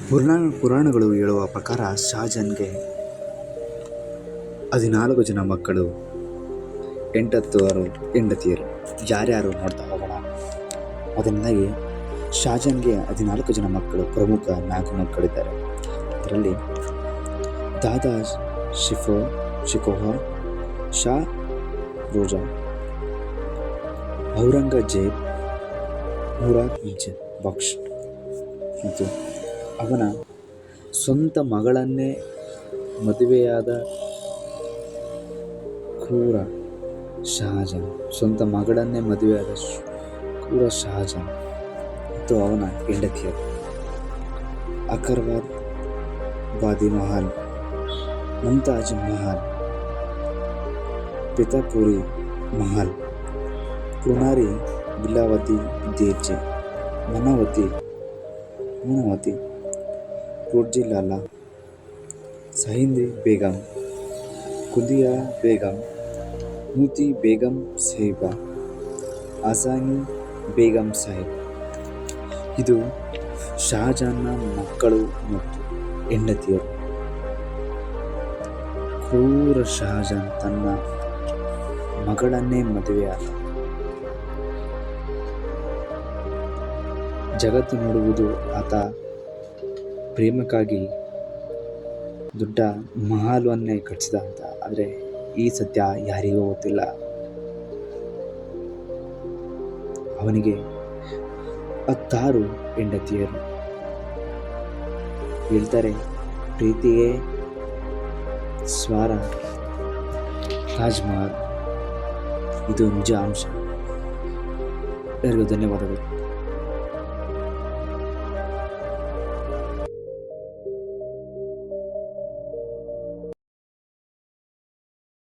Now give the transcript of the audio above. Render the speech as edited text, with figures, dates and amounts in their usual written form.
ಪುರಾಣಗಳು ಹೇಳುವ ಪ್ರಕಾರ ಶಹಜಾನ್ಗೆ 14 ಜನ ಮಕ್ಕಳು, 8 ಹೆಂಡತಿಯರು. ಯಾರ್ಯಾರು ನೋಡ್ತಾ ಹೋಗೋಣ. ಅದರಿಂದಾಗಿ ಶಹಜಾನ್ಗೆ 14 ಜನ ಮಕ್ಕಳು, ಪ್ರಮುಖ 4 ಮಕ್ಕಳಿದ್ದಾರೆ. ಅದರಲ್ಲಿ ದಾದಾ ಶಿಕೋಹ, ಶಾ ರೋಜಾ, ಔರಂಗಜೇಬ್, ಮುರಾದ್ ಬಕ್ಷ್ ಮತ್ತು ಅವನ ಸ್ವಂತ ಮಗಳನ್ನೇ ಮದುವೆಯಾದ ಕ್ರೂರ ಶಹಜಾನ್ ಮತ್ತು ಅವನ ಹೆಂಡತಿಯರು ಅಕರ್ವಾದ್, ಬಾದಿ ಮಹಲ್, ಮುಮ್ತಾಜ್ ಮಹಲ್, ಪಿತಾಪುರಿ ಮಹಲ್, ಕುನಾರಿ, ಬಿಲಾವತಿ, ದೇರ್ಜೆ, ಮನಾವತಿ, ಕುರ್ಜಿಲಾಲಾ, ಸಹಿಂದ್ ಬೇಗಂ, ಕುದಿಯಾ ಬೇಗಂ, ಮೂತಿ ಬೇಗಂ ಸಾಹಿಬಾ, ಆಸಾನಿ ಬೇಗಂ ಸಾಹಿಬ್. ಇದು ಶಹಜಾನ್ನ ಮಕ್ಕಳು ಮತ್ತು ಹೆಂಡತಿಯರು. ಕ್ರೂರ ಶಹಜಾನ್ ತನ್ನ ಮಗಳನ್ನೇ ಮದುವೆಯಾದ. ಜಗತ್ತು ನೋಡುವುದು ಆತ ಪ್ರೇಮಕ್ಕಾಗಿ ದೊಡ್ಡ ಮಹಲ್ವನ್ನೇ ಕಟ್ಟಿಸಿದ ಅಂತ. ಆದರೆ ಈ ಸತ್ಯ ಯಾರಿಗೂ ಗೊತ್ತಿಲ್ಲ. ಅವನಿಗೆ 16 ಹೆಂಡತಿಯರು. ಹೇಳ್ತಾರೆ, ಪ್ರೀತಿಯೇ ಸ್ವರ ತಾಜ್ ಮಹಲ್. ಇದು ನಿಜ ಅಂಶ. ಎಲ್ಲರಿಗೂ ಧನ್ಯವಾದಗಳು.